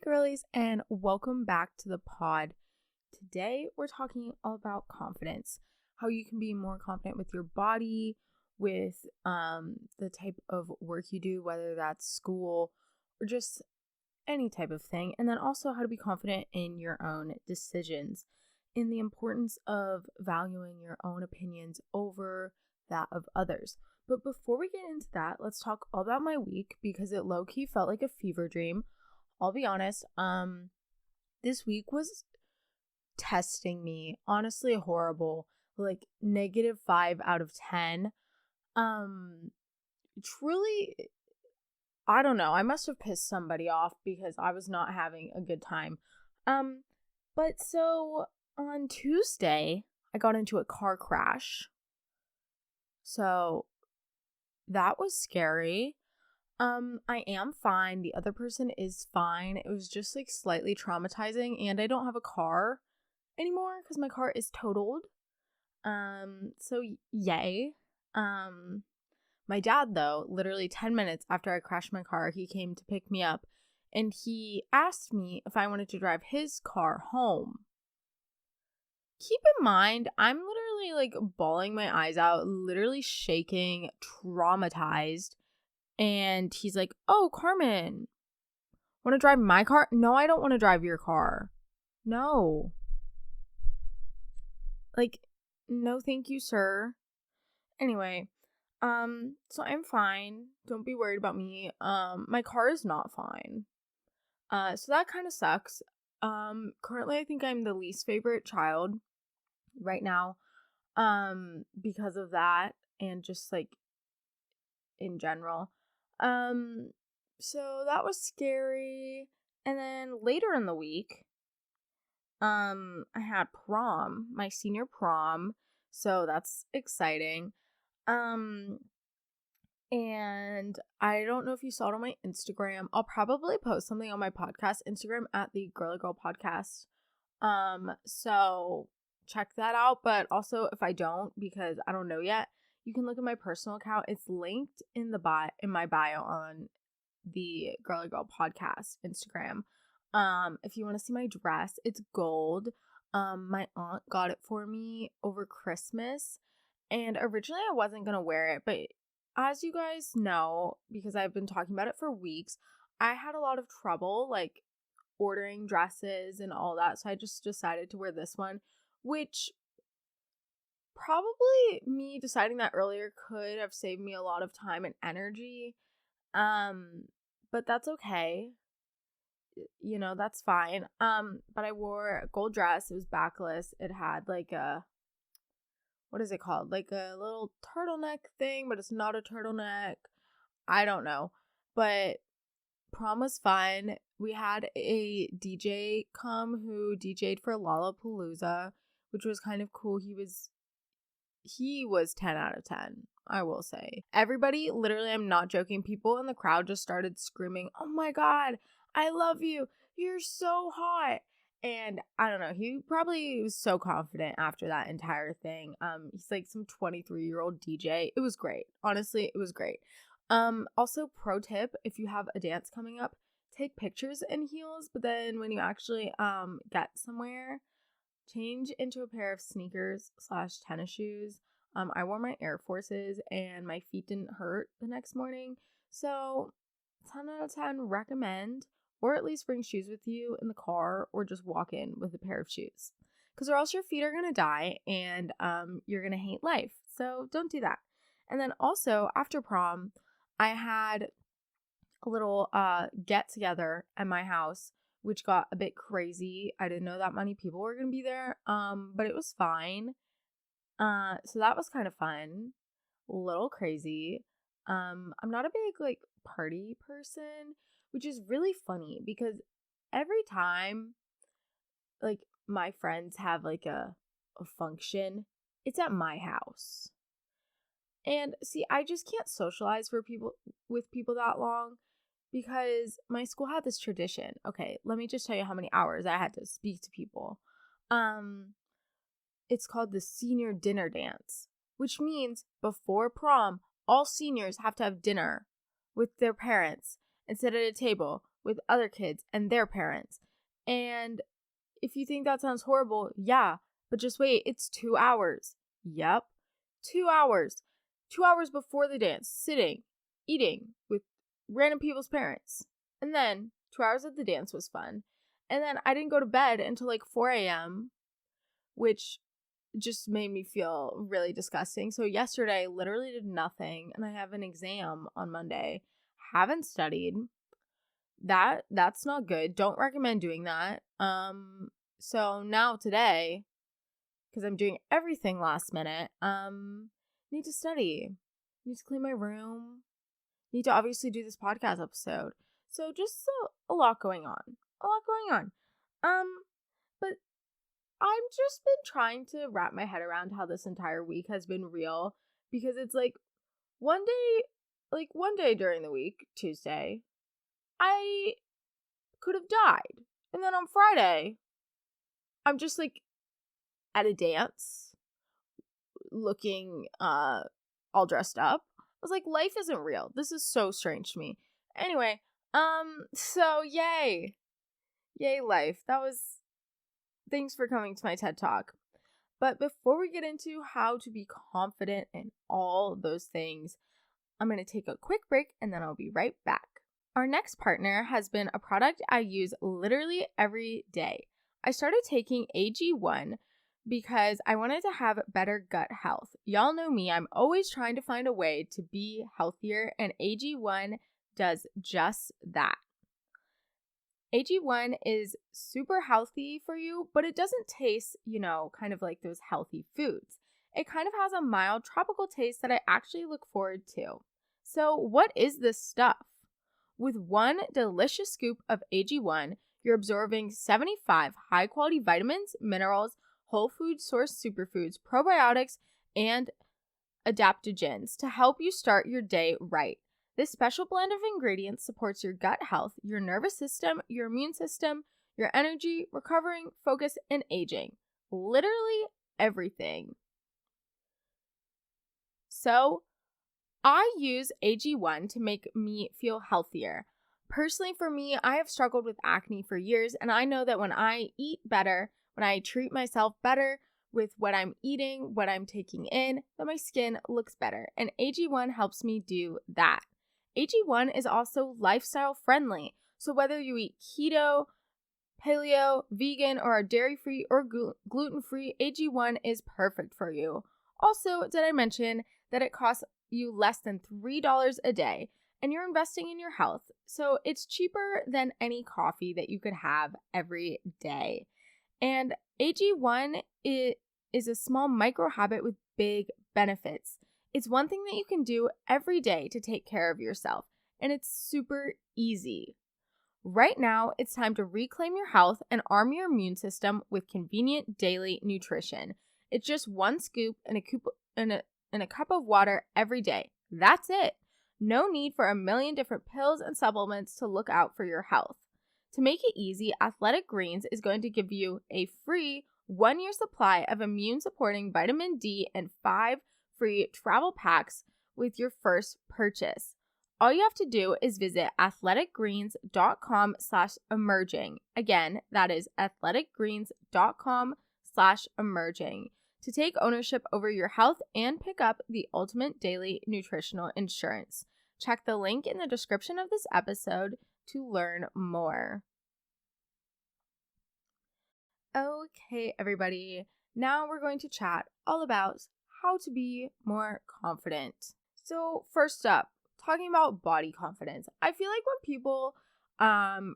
girlies, and welcome back to the pod. Today we're talking all about confidence, how you can be more confident with your body, with the type of work you do, whether that's school or just any type of thing, and then also how to be confident in your own decisions, in the importance of valuing your own opinions over that of others. But before we get into that, let's talk all about my week because it low-key felt like a fever dream. I'll be honest, this week was testing me, honestly horrible, like -5 out of 10. Truly, I don't know, I must have pissed somebody off because I was not having a good time. But so on Tuesday, I got into a car crash. So that was scary. I am fine. The other person is fine. It was just like slightly traumatizing, and I don't have a car anymore because my car is totaled. So yay. My dad, though, literally 10 minutes after I crashed my car, he came to pick me up and he asked me if I wanted to drive his car home. Keep in mind, I'm literally like bawling my eyes out, literally shaking, traumatized. And he's like, "Oh, Carmen, want to drive my car?" No, I don't want to drive your car. No. Like, no, thank you, sir. Anyway, so I'm fine. Don't be worried about me. My car is not fine. So that kind of sucks. Currently I think I'm the least favorite child right now, because of that and just like in general. So that was scary. And then later in the week, I had prom, my senior prom. So that's exciting. And I don't know if you saw it on my Instagram. I'll probably post something on my podcast Instagram at the Girly Girl Podcast. So check that out. But also if I don't, because I don't know yet, you can look at my personal account. It's linked in my bio on the Girly Girl Podcast Instagram. If you want to see my dress, it's gold. My aunt got it for me over Christmas, and originally I wasn't gonna wear it, but as you guys know, because I've been talking about it for weeks, I had a lot of trouble like ordering dresses and all that, so I just decided to wear this one, which probably me deciding that earlier could have saved me a lot of time and energy. But that's okay. You know, that's fine. But I wore a gold dress. It was backless. It had like what is it called? Like a little turtleneck thing, but it's not a turtleneck. I don't know. But prom was fun. We had a DJ come who DJ'd for Lollapalooza, which was kind of cool. He was 10 out of 10, I will say. Everybody, literally, I'm not joking, people in the crowd just started screaming, "Oh my God, I love you. You're so hot." And I don't know, he probably was so confident after that entire thing. He's like some 23-year-old DJ. It was great. Honestly, it was great. Also, pro tip, if you have a dance coming up, take pictures in heels, but then when you actually get somewhere, change into a pair of sneakers / tennis shoes. I wore my Air Forces and my feet didn't hurt the next morning. So 10 out of 10 recommend, or at least bring shoes with you in the car or just walk in with a pair of shoes. Because or else your feet are going to die and you're going to hate life. So don't do that. And then also after prom, I had a little get together at my house, which got a bit crazy. I didn't know that many people were going to be there, but it was fine. So that was kind of fun. A little crazy. I'm not a big, like, party person, which is really funny because every time, like, my friends have, like, a function, it's at my house. And see, I just can't socialize with people that long. Because my school had this tradition. Okay, let me just tell you how many hours I had to speak to people. It's called the senior dinner dance, which means before prom, all seniors have to have dinner with their parents and sit at a table with other kids and their parents. And if you think that sounds horrible, yeah, but just wait, it's 2 hours. Yep, 2 hours. 2 hours before the dance, sitting, eating with random people's parents. And then 2 hours of the dance was fun. And then I didn't go to bed until like 4 a.m., which just made me feel really disgusting. So yesterday I literally did nothing, and I have an exam on Monday. Haven't studied. That's not good. Don't recommend doing that. So now today, because I'm doing everything last minute, need to study. Need to clean my room. Need to obviously do this podcast episode. So just a lot going on. A lot going on. But I've just been trying to wrap my head around how this entire week has been real, because it's like one day during the week, Tuesday, I could have died. And then on Friday, I'm just like at a dance, looking all dressed up. I was like, life isn't real. This is so strange to me. Anyway, so yay life. Thanks for coming to my TED Talk. But before we get into how to be confident in all those things, I'm going to take a quick break and then I'll be right back. Our next partner has been a product I use literally every day. I started taking AG1 because I wanted to have better gut health. Y'all know me, I'm always trying to find a way to be healthier, and AG1 does just that. AG1 is super healthy for you, but it doesn't taste, kind of like those healthy foods. It kind of has a mild tropical taste that I actually look forward to. So what is this stuff? With one delicious scoop of AG1, you're absorbing 75 high-quality vitamins, minerals, whole food source superfoods, probiotics, and adaptogens to help you start your day right. This special blend of ingredients supports your gut health, your nervous system, your immune system, your energy, recovering, focus, and aging. Literally everything. So, I use AG1 to make me feel healthier. Personally, for me, I have struggled with acne for years, and I know that when I eat better, when I treat myself better with what I'm eating, what I'm taking in, that my skin looks better, and AG1 helps me do that. AG1 is also lifestyle friendly, so whether you eat keto, paleo, vegan, or are dairy-free or gluten-free, AG1 is perfect for you. Also, did I mention that it costs you less than $3 a day, and you're investing in your health, so it's cheaper than any coffee that you could have every day. And AG1 is a small micro habit with big benefits. It's one thing that you can do every day to take care of yourself, and it's super easy. Right now, it's time to reclaim your health and arm your immune system with convenient daily nutrition. It's just one scoop in a cup of water every day. That's it. No need for a million different pills and supplements to look out for your health. To make it easy, Athletic Greens is going to give you a free 1-year supply of immune-supporting vitamin D and 5 free travel packs with your first purchase. All you have to do is visit athleticgreens.com/emerging. Again, that is athleticgreens.com/emerging to take ownership over your health and pick up the ultimate daily nutritional insurance. Check the link in the description of this episode to learn more. Okay, everybody. Now we're going to chat all about how to be more confident. So first up, talking about body confidence. I feel like when people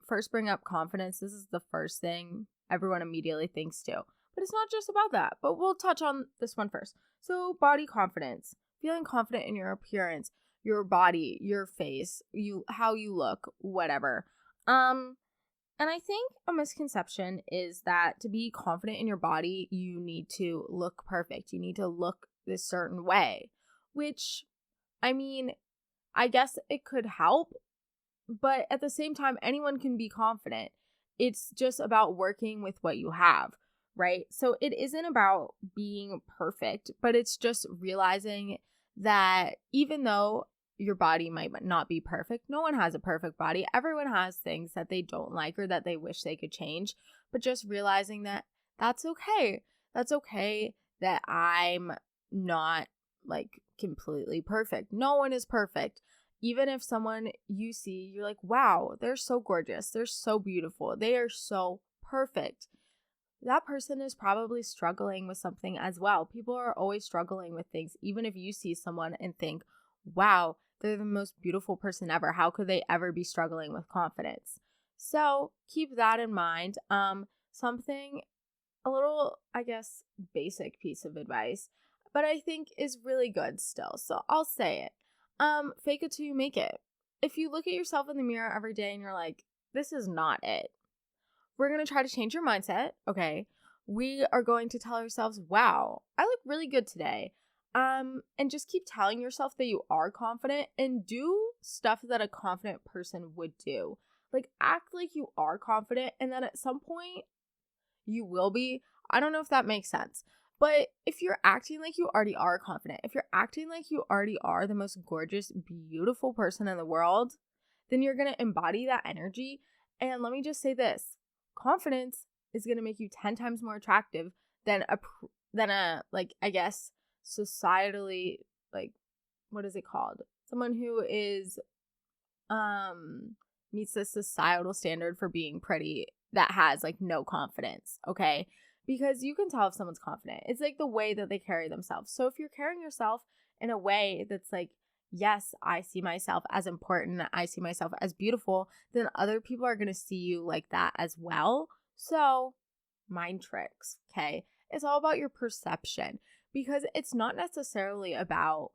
first bring up confidence, this is the first thing everyone immediately thinks to. But it's not just about that, but we'll touch on this one first. So body confidence, feeling confident in your appearance, your body, your face, how you look, whatever. And I think a misconception is that to be confident in your body, you need to look perfect. You need to look this certain way, which, I mean, I guess it could help, but at the same time, anyone can be confident. It's just about working with what you have, right? So it isn't about being perfect, but it's just realizing that even though your body might not be perfect. No one has a perfect body. Everyone has things that they don't like or that they wish they could change. But just realizing that that's okay. That's okay that I'm not like completely perfect. No one is perfect. Even if someone you see, you're like, wow, they're so gorgeous. They're so beautiful. They are so perfect. That person is probably struggling with something as well. People are always struggling with things. Even if you see someone and think, wow, they're the most beautiful person ever. How could they ever be struggling with confidence? So keep that in mind. Something a little, I guess, basic piece of advice, but I think is really good still. So I'll say it. Fake it till you make it. If you look at yourself in the mirror every day and you're like, this is not it, we're going to try to change your mindset. Okay. We are going to tell ourselves, wow, I look really good today. And just keep telling yourself that you are confident and do stuff that a confident person would do. Like act like you are confident and then at some point you will be. I don't know if that makes sense. But if you're acting like you already are confident, if you're acting like you already are the most gorgeous, beautiful person in the world, then you're going to embody that energy. And let me just say this, confidence is going to make you 10 times more attractive than a like, I guess, societally, like, what is it called? Someone who is, meets the societal standard for being pretty that has like no confidence. Okay. Because you can tell if someone's confident. It's like the way that they carry themselves. So if you're carrying yourself in a way that's like, yes, I see myself as important, I see myself as beautiful, then other people are going to see you like that as well. So mind tricks, okay? It's all about your perception because it's not necessarily about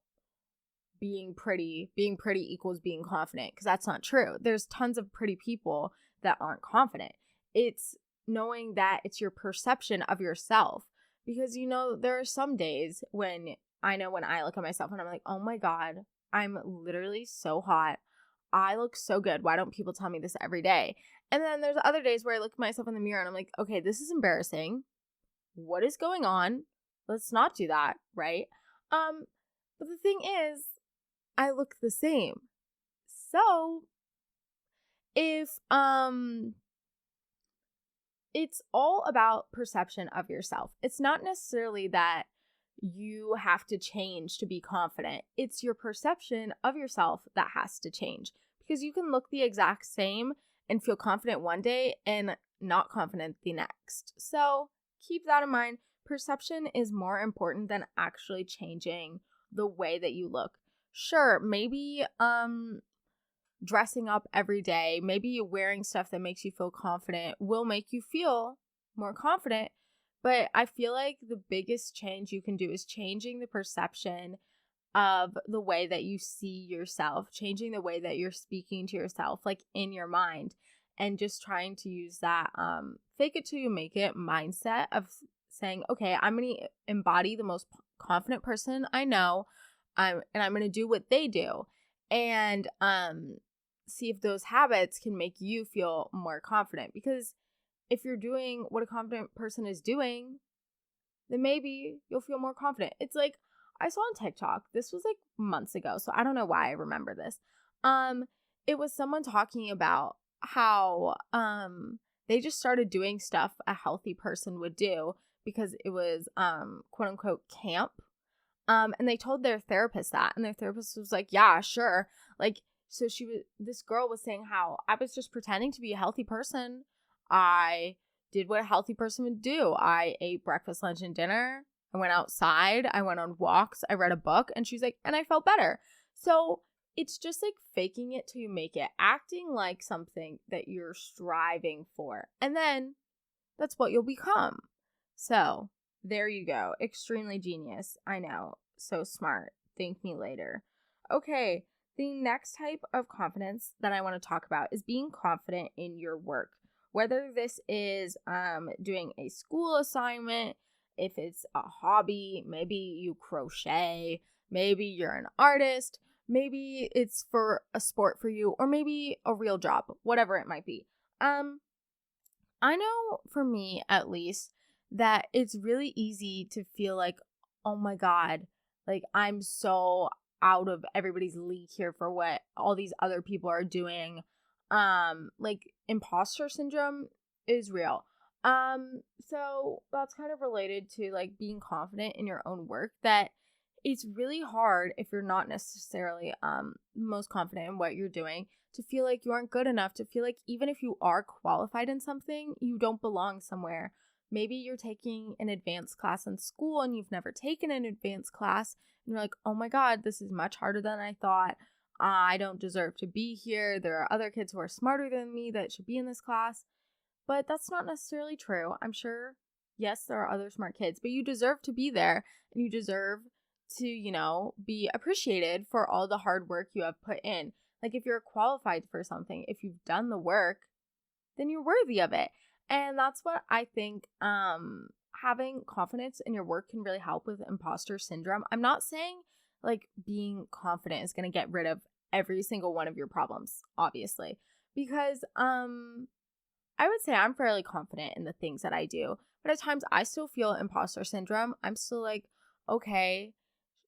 being pretty equals being confident, because that's not true. There's tons of pretty people that aren't confident. It's knowing that it's your perception of yourself, because there are some days when I look at myself and I'm like, oh my god, I'm literally so hot, I look so good, why don't people tell me this every day? And then there's other days where I look at myself in the mirror and I'm like, okay, this is embarrassing, what is going on, let's not do that, right? But the thing is, I look the same. So if it's all about perception of yourself. It's not necessarily that you have to change to be confident. It's your perception of yourself that has to change, because you can look the exact same and feel confident one day and not confident the next. So keep that in mind. Perception is more important than actually changing the way that you look. Sure, maybe dressing up every day, maybe wearing stuff that makes you feel confident will make you feel more confident. But I feel like the biggest change you can do is changing the perception of the way that you see yourself, changing the way that you're speaking to yourself, like in your mind, and just trying to use that fake it till you make it mindset of saying, okay, I'm going to embody the most confident person I know, and I'm going to do what they do. And see if those habits can make you feel more confident. Because if you're doing what a confident person is doing, then maybe you'll feel more confident. It's like I saw on TikTok, this was like months ago, so I don't know why I remember this. It was someone talking about how they just started doing stuff a healthy person would do because it was quote unquote camp. And they told their therapist that, and their therapist was like, yeah, sure. Like, so this girl was saying how I was just pretending to be a healthy person. I did what a healthy person would do. I ate breakfast, lunch, and dinner. I went outside. I went on walks. I read a book. And she's like, and I felt better. So it's just like faking it till you make it, acting like something that you're striving for. And then that's what you'll become. So there you go. Extremely genius. I know. So smart. Thank me later. Okay. The next type of confidence that I want to talk about is being confident in your work. Whether this is doing a school assignment, if it's a hobby, maybe you crochet, maybe you're an artist, maybe it's for a sport for you, or maybe a real job, whatever it might be. I know for me at least that it's really easy to feel like, oh my God, like I'm so out of everybody's league here for what all these other people are doing. Like imposter syndrome is real. So that's kind of related to like being confident in your own work, that it's really hard if you're not necessarily most confident in what you're doing to feel like you aren't good enough, to feel like even if you are qualified in something, you don't belong somewhere. Maybe you're taking an advanced class in school and you've never taken an advanced class and you're like, oh my God, this is much harder than I thought. I don't deserve to be here. There are other kids who are smarter than me that should be in this class. But that's not necessarily true. I'm sure, yes, there are other smart kids, but you deserve to be there and you deserve to, be appreciated for all the hard work you have put in. Like if you're qualified for something, if you've done the work, then you're worthy of it. And that's what I think having confidence in your work can really help with imposter syndrome. I'm not saying like being confident is going to get rid of every single one of your problems, obviously, because I would say I'm fairly confident in the things that I do, but at times I still feel imposter syndrome. I'm still like, okay,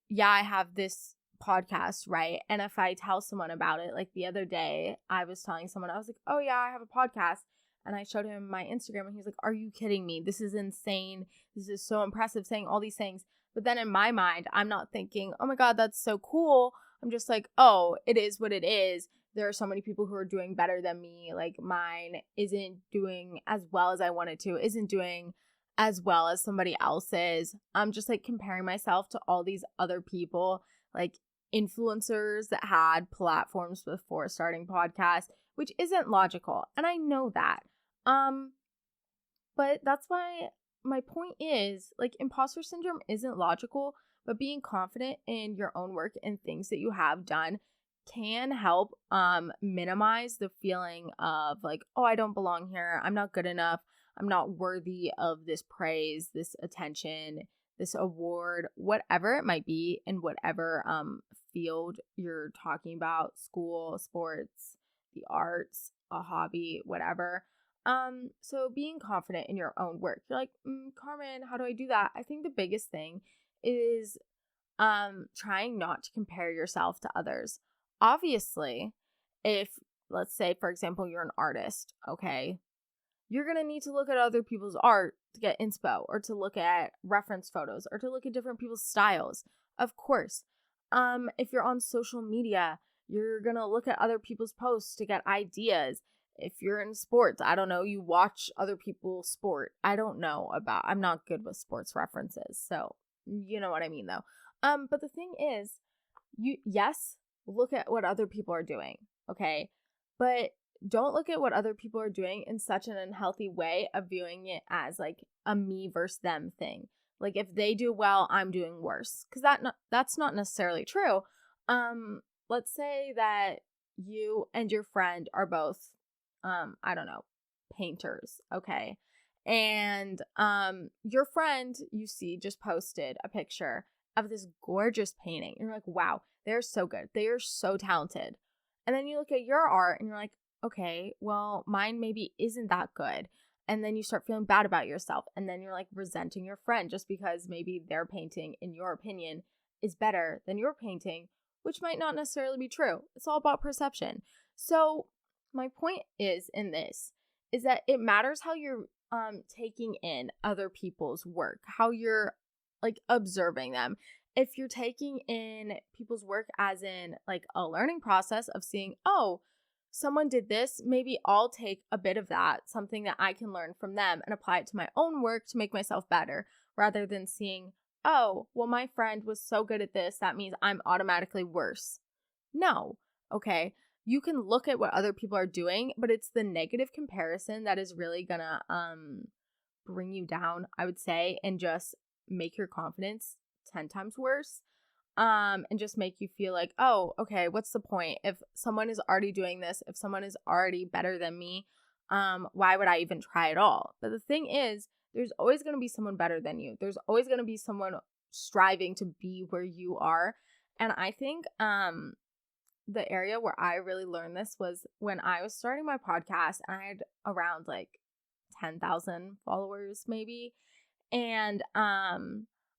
yeah, I have this podcast, right? And if I tell someone about it, like the other day, I was telling someone, I was like, oh yeah, I have a podcast. And I showed him my Instagram and he was like, are you kidding me? This is insane. This is so impressive, saying all these things. But then in my mind, I'm not thinking, oh my God, that's so cool. I'm just like, oh, it is what it is. There are so many people who are doing better than me. Like mine isn't doing as well as I wanted to, isn't doing as well as somebody else's. I'm just like comparing myself to all these other people, like influencers that had platforms before starting podcasts, which isn't logical. And I know that. But that's why my point is like imposter syndrome isn't logical, but being confident in your own work and things that you have done can help minimize the feeling of like, oh, I don't belong here. I'm not good enough. I'm not worthy of this praise, this attention, this award, whatever it might be in whatever field you're talking about, school, sports, the arts, a hobby, whatever. So being confident in your own work. You're like, Carmen, how do I do that? I think the biggest thing is trying not to compare yourself to others. Obviously, if let's say, for example, you're an artist, okay, you're going to need to look at other people's art to get inspo or to look at reference photos or to look at different people's styles. Of course. If you're on social media, you're going to look at other people's posts to get ideas. If you're in sports, I don't know, you watch other people's sport. I'm not good with sports references. So, you know what I mean though. But the thing is, yes, look at what other people are doing, okay? But don't look at what other people are doing in such an unhealthy way of viewing it as like a me versus them thing. Like if they do well, I'm doing worse, because that's not necessarily true. Let's say that you and your friend are both, I don't know, painters, okay? And your friend, you see, just posted a picture of this gorgeous painting. You're like, wow, they're so good. They are so talented. And then you look at your art and you're like, okay, well, mine maybe isn't that good. And then you start feeling bad about yourself. And then you're like resenting your friend just because maybe their painting, in your opinion, is better than your painting, which might not necessarily be true. It's all about perception. So my point is that it matters how you're taking in other people's work, how you're like observing them. If you're taking in people's work as in like a learning process of seeing, oh, someone did this, maybe I'll take a bit of that, something that I can learn from them and apply it to my own work to make myself better, rather than seeing, oh, well, my friend was so good at this, that means I'm automatically worse. No, okay? You can look at what other people are doing, but it's the negative comparison that is really gonna bring you down, I would say, and just make your confidence 10 times worse. And just make you feel like, oh, okay, what's the point? If someone is already doing this, if someone is already better than me, why would I even try at all? But the thing is, there's always going to be someone better than you. There's always going to be someone striving to be where you are. And I think the area where I really learned this was when I was starting my podcast and I had around like 10,000 followers maybe. And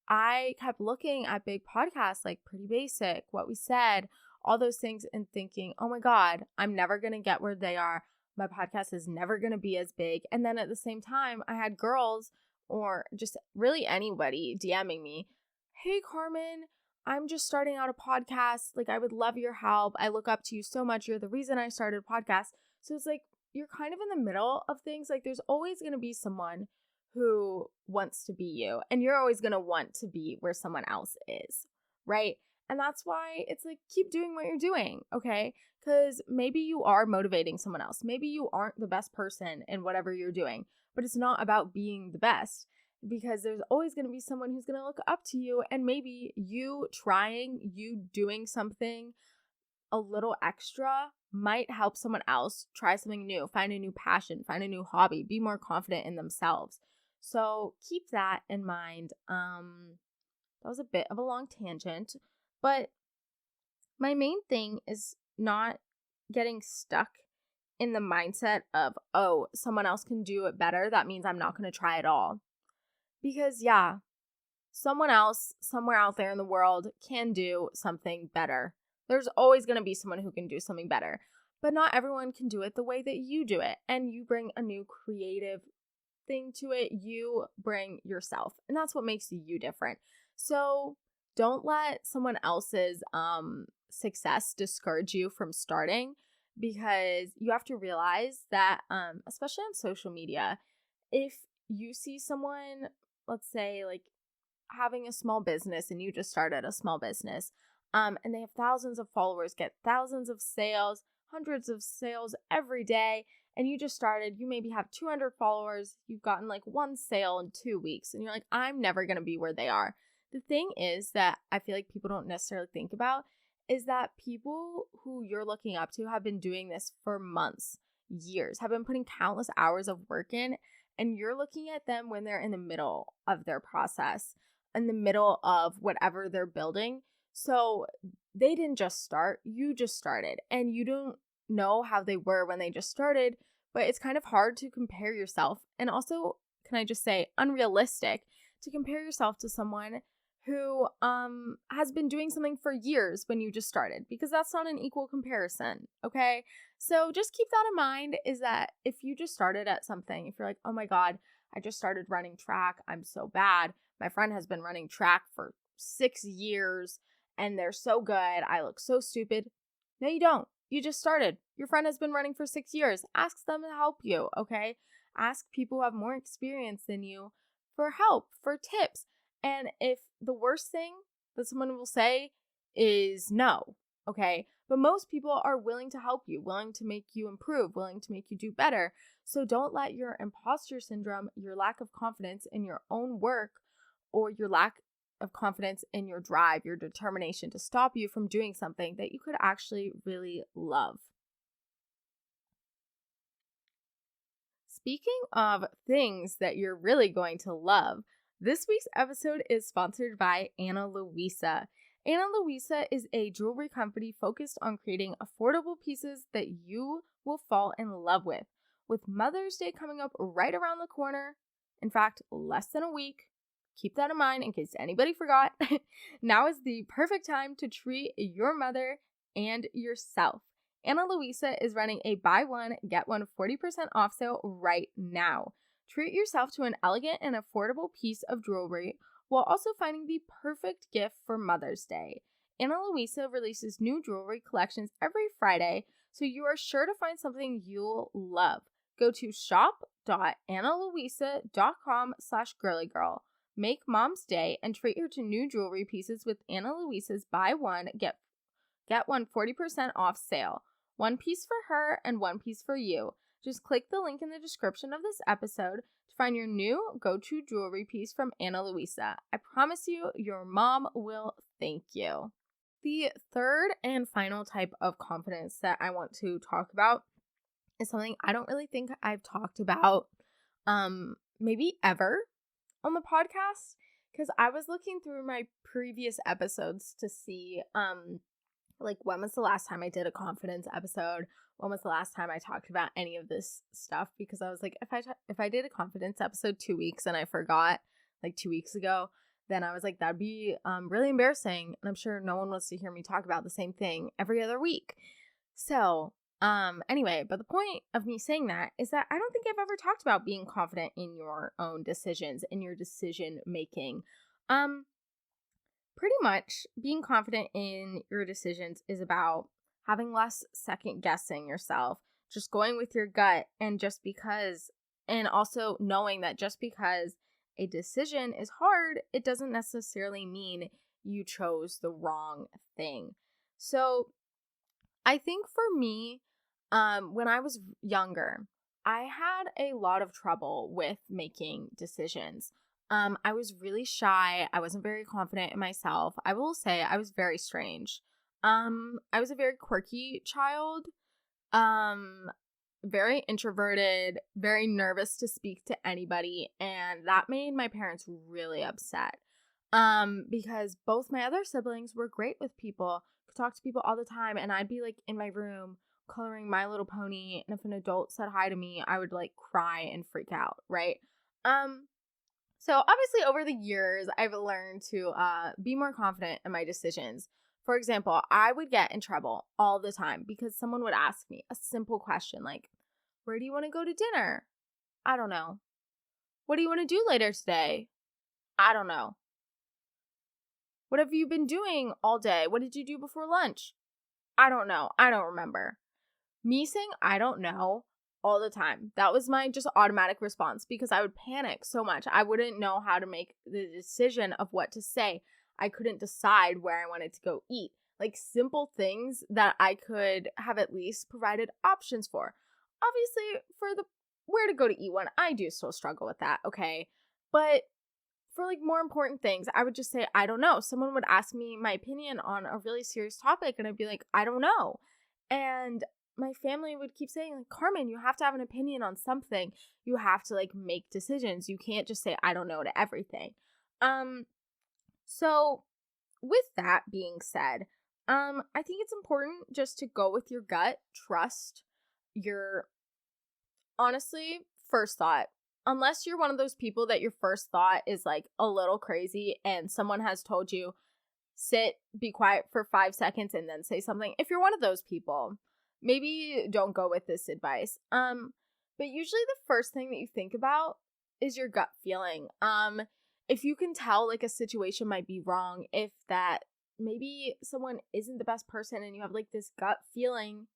I kept looking at big podcasts like Pretty Basic, What We Said, all those things, and thinking, oh my God, I'm never going to get where they are. My podcast is never going to be as big. And then at the same time, I had girls or just really anybody DMing me, hey, Carmen, I'm just starting out a podcast. Like, I would love your help. I look up to you so much. You're the reason I started a podcast. So it's like, you're kind of in the middle of things. Like, there's always going to be someone who wants to be you, and you're always going to want to be where someone else is, right? And that's why it's like, keep doing what you're doing, okay? Because maybe you are motivating someone else. Maybe you aren't the best person in whatever you're doing, but it's not about being the best, because there's always going to be someone who's going to look up to you, and maybe you doing something a little extra might help someone else try something new, find a new passion, find a new hobby, be more confident in themselves. So keep that in mind. That was a bit of a long tangent, but my main thing is not getting stuck in the mindset of, oh, someone else can do it better. That means I'm not going to try at all. Because yeah, someone else somewhere out there in the world can do something better. There's always going to be someone who can do something better, but not everyone can do it the way that you do it. And you bring a new creative thing to it. You bring yourself, and that's what makes you different. So don't let someone else's success discourage you from starting, because you have to realize that especially on social media, if you see someone, let's say, like having a small business, and you just started a small business, and they have thousands of followers, get thousands of sales, hundreds of sales every day, and you just started, you maybe have 200 followers, you've gotten like one sale in 2 weeks, and you're like, I'm never going to be where they are. The thing is that I feel like people don't necessarily think about is that people who you're looking up to have been doing this for months, years, have been putting countless hours of work in, and you're looking at them when they're in the middle of their process, in the middle of whatever they're building. So they didn't just start, you just started, and you don't know how they were when they just started, but it's kind of hard to compare yourself. And also, can I just say, unrealistic to compare yourself to someone who has been doing something for years when you just started, because that's not an equal comparison, okay? So just keep that in mind, is that if you just started at something, if you're like, oh my God, I just started running track, I'm so bad. My friend has been running track for 6 years and they're so good, I look so stupid. No, you don't. You just started. Your friend has been running for 6 years. Ask them to help you, okay? Ask people who have more experience than you for help, for tips. And if the worst thing that someone will say is no, okay? But most people are willing to help you, willing to make you improve, willing to make you do better. So don't let your imposter syndrome, your lack of confidence in your own work, or your lack of confidence in your drive, your determination to stop you from doing something that you could actually really love. Speaking of things that you're really going to love, this week's episode is sponsored by Ana Luisa. Ana Luisa is a jewelry company focused on creating affordable pieces that you will fall in love with. With Mother's Day coming up right around the corner, in fact, less than a week, keep that in mind in case anybody forgot, now is the perfect time to treat your mother and yourself. Ana Luisa is running a buy one, get one 40% off sale right now. Treat yourself to an elegant and affordable piece of jewelry while also finding the perfect gift for Mother's Day. Ana Luisa releases new jewelry collections every Friday, so you are sure to find something you'll love. Go to shop.analuisa.com/girlygirl. Make Mom's Day and treat her to new jewelry pieces with Ana Luisa's buy one, get one 40% off sale. One piece for her and one piece for you. Just click the link in the description of this episode to find your new go-to jewelry piece from Ana Luisa. I promise you, your mom will thank you. The third and final type of confidence that I want to talk about is something I don't really think I've talked about maybe ever on the podcast, because I was looking through my previous episodes to see like when was the last time I did a confidence episode, when was the last time I talked about any of this stuff, because I was like, if I did a confidence episode 2 weeks and I forgot, like 2 weeks ago, then I was like, that'd be really embarrassing. And I'm sure no one wants to hear me talk about the same thing every other week. So anyway, but the point of me saying that is that I don't think I've ever talked about being confident in your own decisions, in your decision making. Pretty much being confident in your decisions is about having less second guessing yourself, just going with your gut, and also knowing that just because a decision is hard, it doesn't necessarily mean you chose the wrong thing. So I think for me, when I was younger, I had a lot of trouble with making decisions. I was really shy. I wasn't very confident in myself. I will say I was very strange. I was a very quirky child, very introverted, very nervous to speak to anybody, and that made my parents really upset. Because both my other siblings were great with people, could talk to people all the time, and I'd be like in my room coloring My Little Pony, and if an adult said hi to me, I would like cry and freak out, right? So obviously over the years, I've learned to be more confident in my decisions. For example, I would get in trouble all the time because someone would ask me a simple question like, where do you want to go to dinner? I don't know. What do you want to do later today? I don't know. What have you been doing all day? What did you do before lunch? I don't know. I don't remember. Me saying I don't know all the time. That was my just automatic response because I would panic so much. I wouldn't know how to make the decision of what to say. I couldn't decide where I wanted to go eat. Like simple things that I could have at least provided options for. Obviously, for the where to go to eat one, I do still struggle with that, okay? But for like more important things, I would just say, I don't know. Someone would ask me my opinion on a really serious topic and I'd be like, I don't know. And my family would keep saying, like, Carmen, you have to have an opinion on something. You have to like make decisions. You can't just say, I don't know to everything. So with that being said, I think it's important just to go with your gut, trust your honestly first thought. Unless you're one of those people that your first thought is like a little crazy and someone has told you, sit, be quiet for 5 seconds and then say something. If you're one of those people, maybe don't go with this advice. But usually the first thing that you think about is your gut feeling. If you can tell like a situation might be wrong, if that maybe someone isn't the best person and you have like this gut feeling,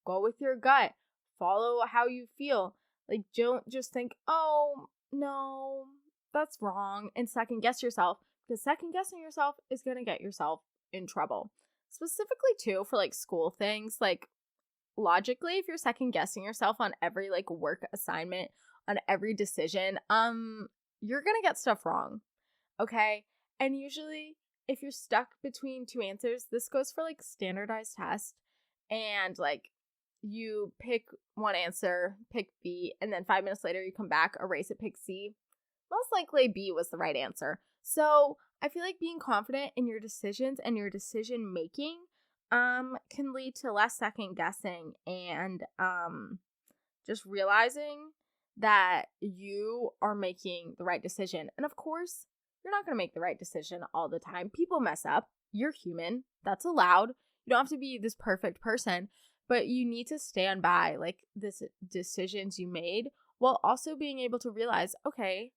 go with your gut. Follow how you feel. Like, don't just think, oh, no, that's wrong, and second guess yourself, because second guessing yourself is going to get yourself in trouble. Specifically, too, for like school things, like logically, if you're second guessing yourself on every like work assignment, on every decision, you're going to get stuff wrong. Okay. And usually, if you're stuck between two answers, this goes for like standardized tests and like you pick one answer, pick B, and then 5 minutes later you come back, erase it, pick C. Most likely B was the right answer. So I feel like being confident in your decisions and your decision making can lead to less second guessing and just realizing that you are making the right decision. And of course, you're not going to make the right decision all the time. People mess up. You're human. That's allowed. You don't have to be this perfect person, but you need to stand by like this decisions you made while also being able to realize, okay,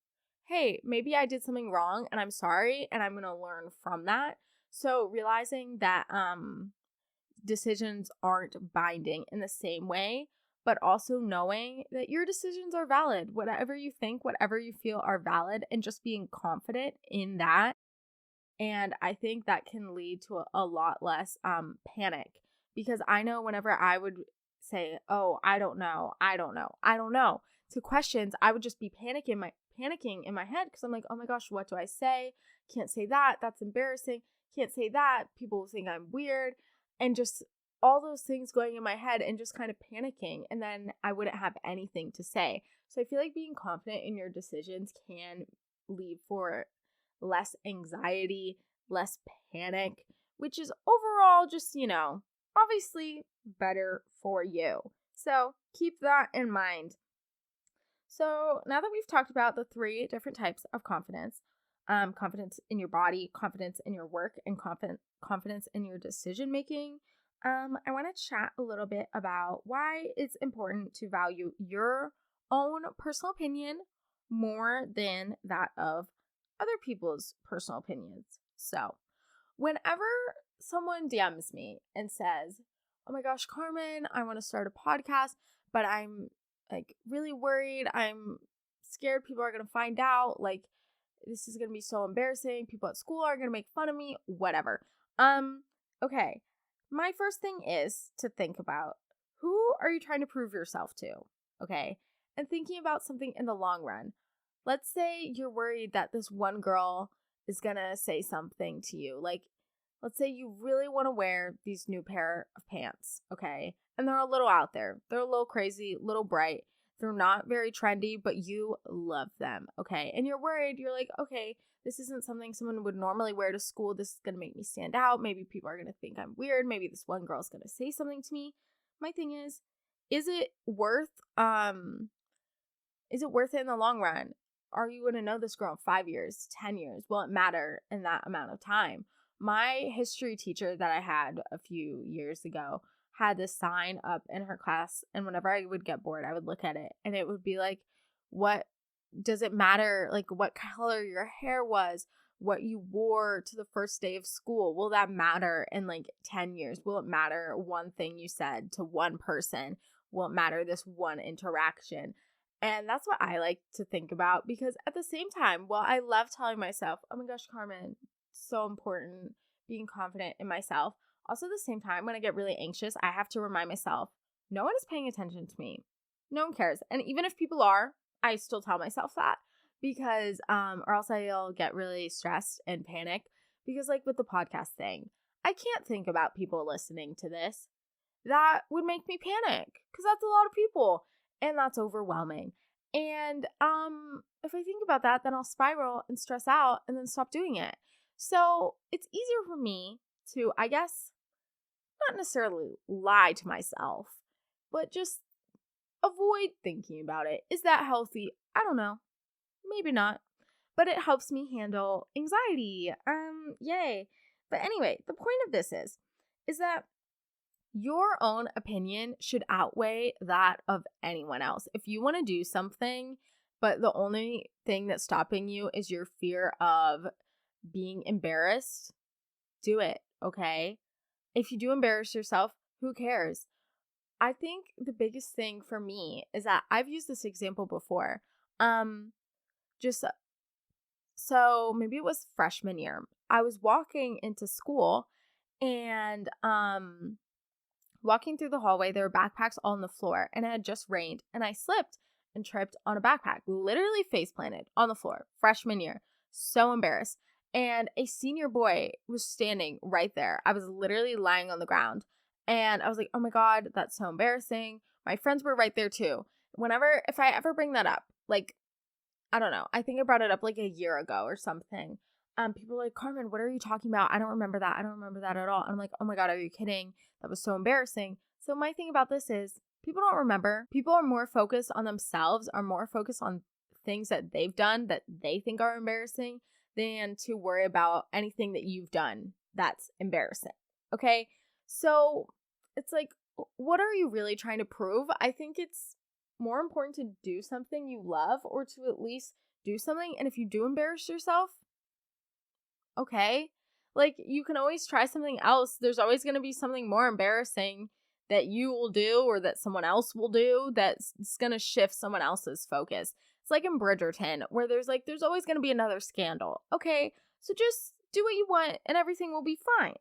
hey, maybe I did something wrong and I'm sorry and I'm going to learn from that. So realizing that decisions aren't binding in the same way, but also knowing that your decisions are valid. Whatever you think, whatever you feel are valid, and just being confident in that. And I think that can lead to a lot less panic, because I know whenever I would say, oh, I don't know, to questions, I would just be panicking in my head because I'm like, oh my gosh, what do I say? Can't say that. That's embarrassing. Can't say that. People will think I'm weird. And just all those things going in my head and just kind of panicking. And then I wouldn't have anything to say. So I feel like being confident in your decisions can lead for less anxiety, less panic, which is overall just, obviously better for you. So keep that in mind. So now that we've talked about the 3 different types of confidence, confidence in your body, confidence in your work, and confidence in your decision making. I want to chat a little bit about why it's important to value your own personal opinion more than that of other people's personal opinions. So, whenever someone DMs me and says, "Oh my gosh, Carmen, I want to start a podcast, but I'm like really worried. I'm scared people are going to find out. Like, this is going to be so embarrassing. People at school are going to make fun of me, whatever." Okay. My first thing is to think about, who are you trying to prove yourself to? Okay. And thinking about something in the long run. Let's say you're worried that this one girl is going to say something to you. Like, let's say you really want to wear these new pair of pants, okay? And they're a little out there. They're a little crazy, little bright. They're not very trendy, but you love them, okay? And you're worried. You're like, okay, this isn't something someone would normally wear to school. This is going to make me stand out. Maybe people are going to think I'm weird. Maybe this one girl's going to say something to me. My thing is it worth it in the long run? Are you going to know this girl in 5 years, 10 years? Will it matter in that amount of time? My history teacher that I had a few years ago had this sign up in her class, and whenever I would get bored, I would look at it, and it would be like, what does it matter, like, what color your hair was, what you wore to the first day of school? Will that matter in like 10 years? Will it matter one thing you said to one person? Will it matter this one interaction? And that's what I like to think about, because at the same time, while I love telling myself, oh my gosh, Carmen, so important being confident in myself, also at the same time, when I get really anxious, I have to remind myself, no one is paying attention to me. No one cares. And even if people are, I still tell myself that, because or else I'll get really stressed and panic, because like with the podcast thing, I can't think about people listening to this. That would make me panic, because that's a lot of people. And that's overwhelming. And if I think about that, then I'll spiral and stress out and then stop doing it. So it's easier for me to, I guess, not necessarily lie to myself, but just avoid thinking about it. Is that healthy? I don't know. Maybe not. But it helps me handle anxiety. Yay. But anyway, the point of this is that your own opinion should outweigh that of anyone else. If you want to do something, but the only thing that's stopping you is your fear of being embarrassed, do it, okay? If you do embarrass yourself, who cares? I think the biggest thing for me is that I've used this example before. Just so maybe it was freshman year. I was walking into school, and walking through the hallway, there were backpacks all on the floor, and it had just rained, and I slipped and tripped on a backpack, literally face planted on the floor, freshman year. So embarrassed. And a senior boy was standing right there. I was literally lying on the ground, and I was like, oh my God, that's so embarrassing. My friends were right there too. If I ever bring that up, like, I don't know, I think I brought it up like a year ago or something. People were like, Carmen, what are you talking about? I don't remember that. I don't remember that at all. And I'm like, oh my God, are you kidding? That was so embarrassing. So my thing about this is, people don't remember. People are more focused on themselves, are more focused on things that they've done that they think are embarrassing, than to worry about anything that you've done that's embarrassing. Okay? So it's like, what are you really trying to prove? I think it's more important to do something you love, or to at least do something. And if you do embarrass yourself, okay, like, you can always try something else. There's always going to be something more embarrassing that you will do, or that someone else will do, that's going to shift someone else's focus. It's like in Bridgerton, where there's always going to be another scandal. Okay, so just do what you want and everything will be fine.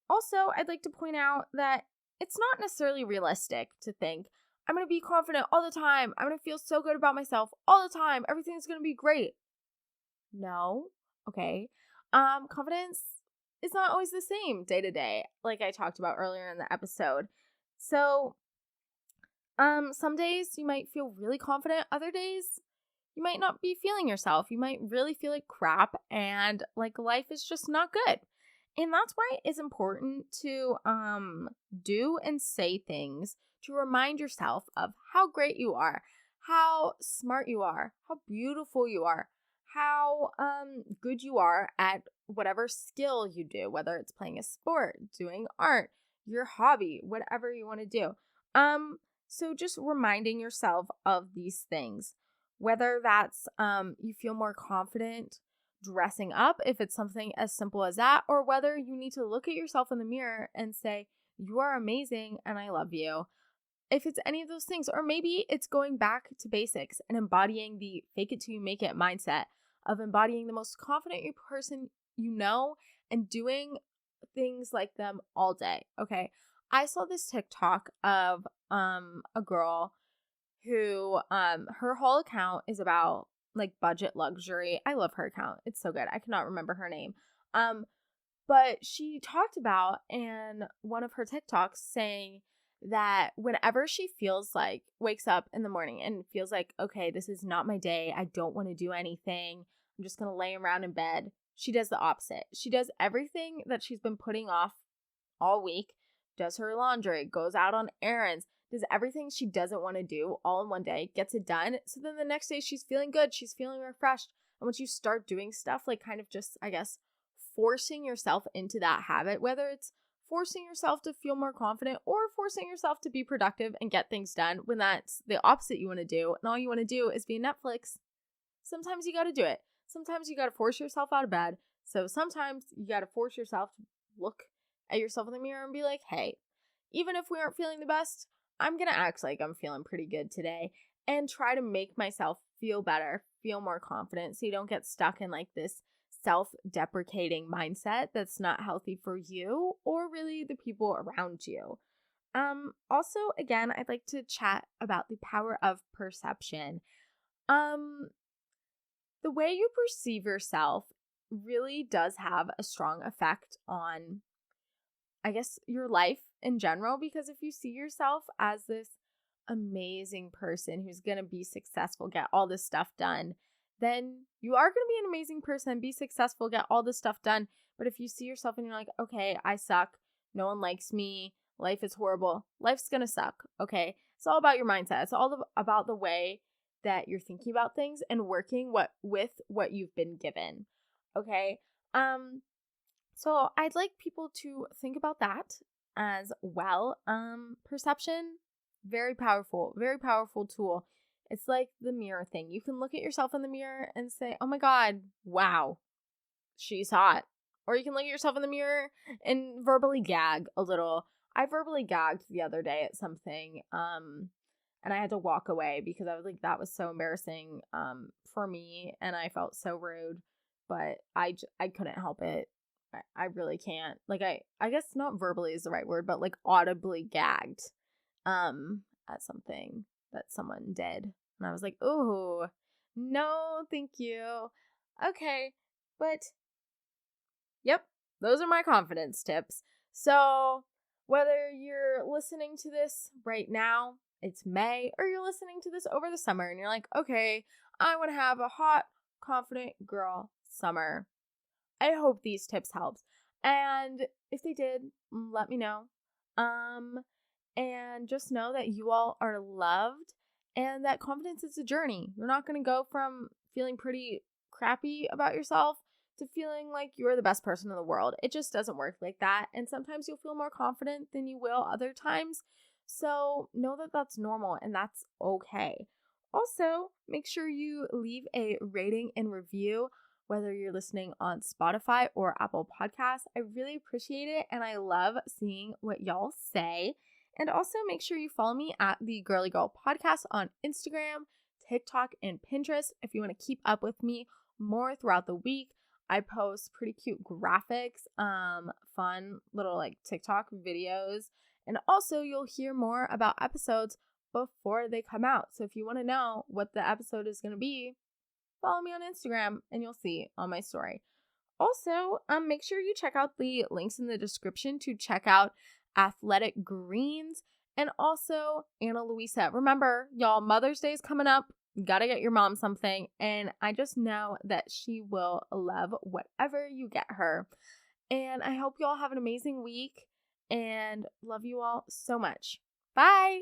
Also, I'd like to point out that it's not necessarily realistic to think, I'm going to be confident all the time. I'm going to feel so good about myself all the time. Everything's going to be great. No. Okay. Confidence is not always the same day to day, like I talked about earlier in the episode. So, some days you might feel really confident. Other days you might not be feeling yourself. You might really feel like crap, and like life is just not good. And that's why it's important to do and say things to remind yourself of how great you are, how smart you are, how beautiful you are, how good you are at whatever skill you do, whether it's playing a sport, doing art, your hobby, whatever you want to do. So just reminding yourself of these things, whether that's you feel more confident dressing up, if it's something as simple as that, or whether you need to look at yourself in the mirror and say, you are amazing and I love you. If it's any of those things, or maybe it's going back to basics and embodying the fake it till you make it mindset of embodying the most confident person you know and doing things like them all day. Okay. I saw this TikTok of a girl who her whole account is about like budget luxury. I love her account. It's so good. I cannot remember her name. But she talked about in one of her TikToks saying that whenever she feels like wakes up in the morning and feels like, okay, this is not my day, I don't want to do anything, I'm just going to lay around in bed, she does the opposite. She does everything that she's been putting off all week, does her laundry, goes out on errands, does everything she doesn't want to do all in one day, gets it done. So then the next day she's feeling good, she's feeling refreshed. And once you start doing stuff like kind of just, I guess, forcing yourself into that habit, whether it's forcing yourself to feel more confident or forcing yourself to be productive and get things done when that's the opposite you want to do and all you want to do is be Netflix, sometimes you got to do it. Sometimes you got to force yourself out of bed. So sometimes you got to force yourself to look at yourself in the mirror and be like, hey, even if we aren't feeling the best, I'm going to act like I'm feeling pretty good today and try to make myself feel better, feel more confident so you don't get stuck in like this self-deprecating mindset that's not healthy for you or really the people around you. Also, again, I'd like to chat about the power of perception. The way you perceive yourself really does have a strong effect on, I guess, your life in general, because if you see yourself as this amazing person who's going to be successful, get all this stuff done, then you are going to be an amazing person, be successful, get all this stuff done. But if you see yourself and you're like, okay, I suck, no one likes me, life is horrible, life's going to suck, okay? It's all about your mindset. It's all about the way that you're thinking about things and working with what you've been given, okay? So I'd like people to think about that as well. Perception, very powerful tool. It's like the mirror thing. You can look at yourself in the mirror and say, oh my God, wow, she's hot. Or you can look at yourself in the mirror and verbally gag a little. I verbally gagged the other day at something, and I had to walk away because I was like, that was so embarrassing for me, and I felt so rude, but I couldn't help it. I really can't. Like, I guess not verbally is the right word, but like audibly gagged at something that someone did. And I was like, oh, no, thank you. Okay, but yep, those are my confidence tips. So whether you're listening to this right now, it's May, or you're listening to this over the summer and you're like, okay, I want to have a hot, confident girl summer. I hope these tips helped. And if they did, let me know. And just know that you all are loved and that confidence is a journey. You're not going to go from feeling pretty crappy about yourself to feeling like you're the best person in the world. It just doesn't work like that. And sometimes you'll feel more confident than you will other times. So know that that's normal and that's okay. Also, make sure you leave a rating and review, whether you're listening on Spotify or Apple Podcasts. I really appreciate it and I love seeing what y'all say. And also make sure you follow me at the Girly Girl Podcast on Instagram, TikTok, and Pinterest if you want to keep up with me more throughout the week. I post pretty cute graphics, fun little like TikTok videos, and also you'll hear more about episodes before they come out. So if you want to know what the episode is going to be, follow me on Instagram and you'll see on my story. Also, make sure you check out the links in the description to check out Athletic Greens and also Ana Luisa. Remember, y'all, Mother's Day is coming up. You gotta get your mom something, and I just know that she will love whatever you get her. And I hope you all have an amazing week and love you all so much. Bye!